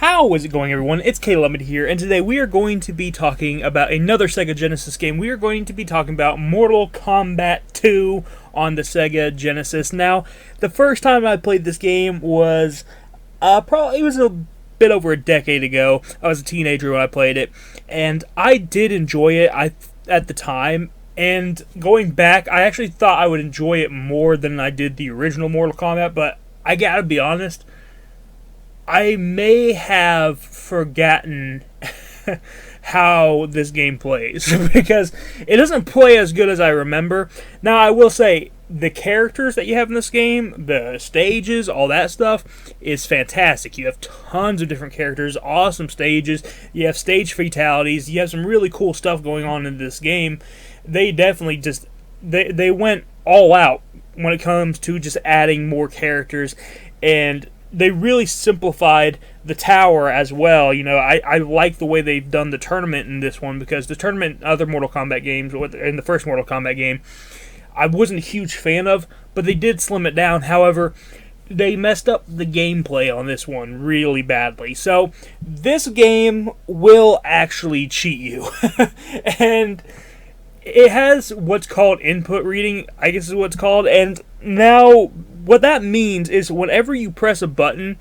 How is it going, everyone? It's Caleb here, and today we are going to be talking about another Sega Genesis game. We are going to be talking about Mortal Kombat 2 on the Sega Genesis. Now, the first time I played this game was probably, it was a bit over a decade ago. I was a teenager when I played it, and I did enjoy it at the time. And going back, I actually thought I would enjoy it more than I did the original Mortal Kombat, but I gotta be honest, I may have forgotten how this game plays because it doesn't play as good as I remember. Now, I will say the characters that you have in this game, the stages, all that stuff is fantastic. You have tons of different characters, awesome stages, you have stage fatalities, you have some really cool stuff going on in this game. They definitely just, they went all out when it comes to just adding more characters, and they really simplified the tower as well. You know, I like the way they've done the tournament in this one, because the tournament in other Mortal Kombat games, in the first Mortal Kombat game, I wasn't a huge fan of, but they did slim it down. However, they messed up the gameplay on this one really badly. So, this game will actually cheat you. And it has what's called input reading, I guess is what it's called, and now what that means is whenever you press a button,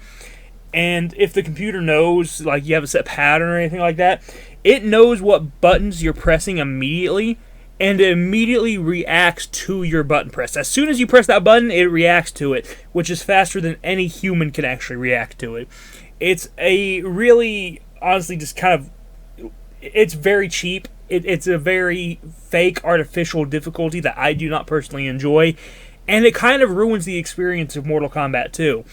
and if the computer knows, like, you have a set pattern or anything like that, it knows what buttons you're pressing immediately, and it immediately reacts to your button press. As soon as you press that button, it reacts to it, which is faster than any human can actually react to it. It's a really, honestly, just kind of, it's very cheap. It's a very fake, artificial difficulty that I do not personally enjoy, and it kind of ruins the experience of Mortal Kombat 2.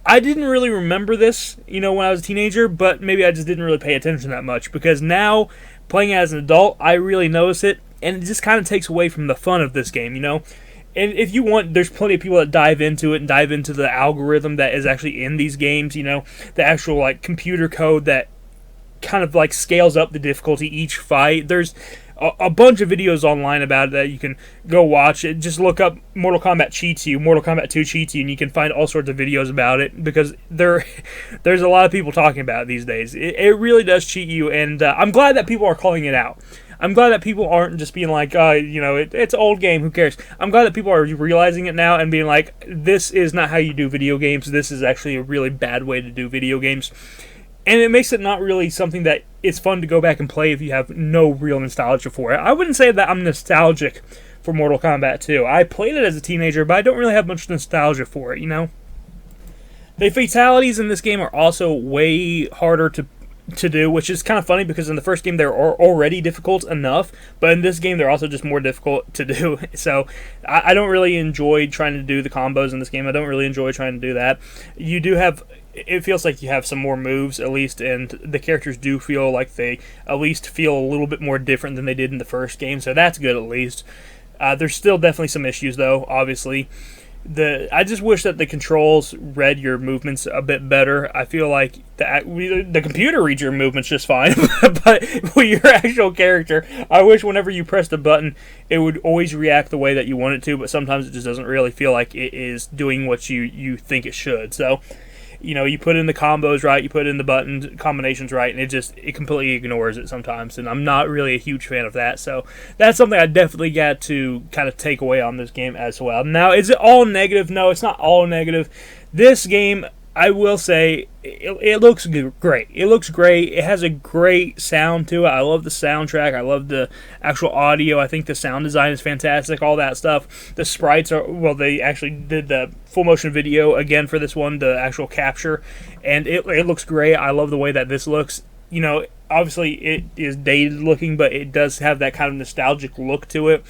I didn't really remember this, when I was a teenager, but maybe I just didn't really pay attention that much, because now, playing as an adult, I really notice it, and it just kind of takes away from the fun of this game, And if you want, there's plenty of people that dive into it and dive into the algorithm that is actually in these games, the actual, like, computer code that kind of, like, scales up the difficulty each fight. There's a bunch of videos online about it that you can go watch. Just look up Mortal Kombat cheats you, Mortal Kombat 2 cheats you, and you can find all sorts of videos about it, because there's a lot of people talking about it these days. It really does cheat you, and I'm glad that people are calling it out. I'm glad that people aren't just being like, it's an old game, who cares? I'm glad that people are realizing it now and being like, this is not how you do video games. This is actually a really bad way to do video games. And it makes it not really something that it's fun to go back and play if you have no real nostalgia for it. I wouldn't say that I'm nostalgic for Mortal Kombat 2. I played it as a teenager, but I don't really have much nostalgia for it, The fatalities in this game are also way harder to do, which is kind of funny, because in the first game they were already difficult enough, but in this game they're also just more difficult to do. So I don't really enjoy trying to do the combos in this game. I don't really enjoy trying to do that. You do have, it feels like you have some more moves, at least, and the characters do feel like they at least feel a little bit more different than they did in the first game, so that's good at least. There's still definitely some issues, though, obviously. I just wish that the controls read your movements a bit better. I feel like the computer reads your movements just fine, but with your actual character, I wish whenever you pressed a button, it would always react the way that you want it to, but sometimes it just doesn't really feel like it is doing what you think it should. So, you put in the combos right, you put in the button combinations right, and it completely ignores it sometimes, and I'm not really a huge fan of that, so that's something I definitely got to kind of take away on this game as well. Now, is it all negative? No, it's not all negative. This game, I will say, it looks great. It looks great. It has a great sound to it. I love the soundtrack. I love the actual audio. I think the sound design is fantastic, all that stuff. The sprites are, well, they actually did the full motion video again for this one, the actual capture, and it looks great. I love the way that this looks. Obviously it is dated looking, but it does have that kind of nostalgic look to it.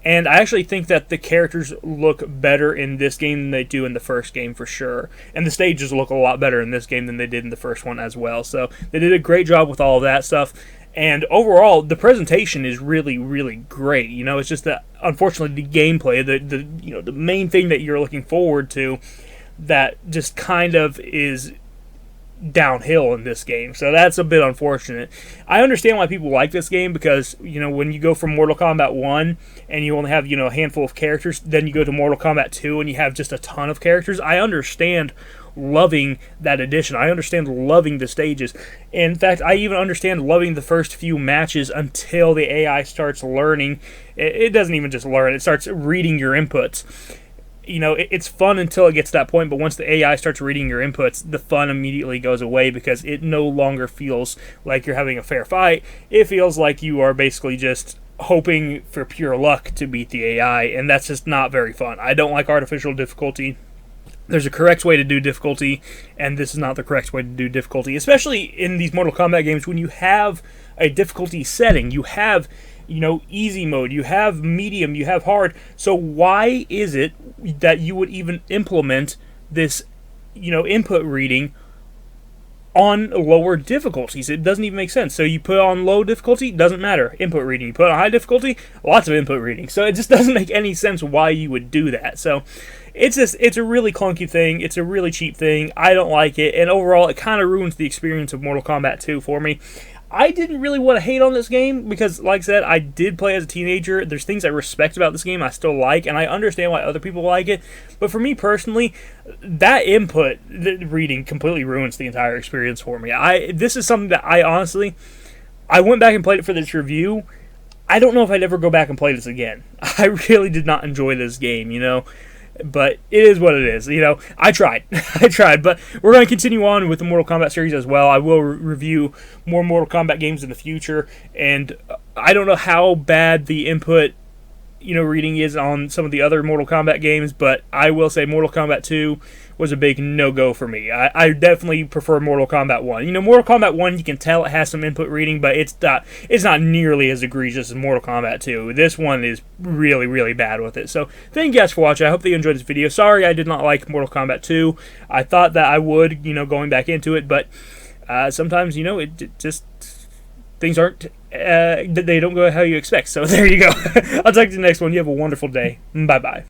And I actually think that the characters look better in this game than they do in the first game, for sure. And the stages look a lot better in this game than they did in the first one as well. So they did a great job with all of that stuff. And overall, the presentation is really, really great. It's just that, unfortunately, the gameplay, the main thing that you're looking forward to, that just kind of is downhill in this game, so that's a bit unfortunate. I understand why people like this game, because when you go from Mortal Kombat 1 and you only have a handful of characters, then you go to Mortal Kombat 2 and you have just a ton of characters. I understand loving that addition. I understand loving the stages. In fact, I even understand loving the first few matches until the AI starts learning. It doesn't even just learn, it starts reading your inputs. You know, it's fun until it gets to that point, but once the AI starts reading your inputs, the fun immediately goes away because it no longer feels like you're having a fair fight. It feels like you are basically just hoping for pure luck to beat the AI, and that's just not very fun. I don't like artificial difficulty. There's a correct way to do difficulty, and this is not the correct way to do difficulty, especially in these Mortal Kombat games when you have a difficulty setting. You have, you know, easy mode, you have medium, you have hard. So why is it that you would even implement this, you know, input reading on lower difficulties? It doesn't even make sense. So you put on low difficulty, doesn't matter, input reading. You put on high difficulty, lots of input reading. So it just doesn't make any sense why you would do that. So it's a really clunky thing. It's a really cheap thing. I don't like it, and overall it kind of ruins the experience of Mortal Kombat 2 for me. I didn't really want to hate on this game because, like I said, I did play as a teenager. There's things I respect about this game I still like, and I understand why other people like it. But for me personally, that input reading completely ruins the entire experience for me. This is something that I went back and played it for this review. I don't know if I'd ever go back and play this again. I really did not enjoy this game, you know. But it is what it is. You know, I tried. But we're going to continue on with the Mortal Kombat series as well. I will review more Mortal Kombat games in the future. And I don't know how bad the input, you know, reading is on some of the other Mortal Kombat games, but I will say Mortal Kombat 2 was a big no-go for me. I definitely prefer Mortal Kombat 1. You know, Mortal Kombat 1, you can tell it has some input reading, but it's not nearly as egregious as Mortal Kombat 2. This one is really, really bad with it. So, thank you guys for watching. I hope that you enjoyed this video. Sorry I did not like Mortal Kombat 2. I thought that I would, you know, going back into it, but sometimes, you know, it just... things aren't... they don't go how you expect. So, there you go. I'll talk to you in the next one. You have a wonderful day. Bye-bye.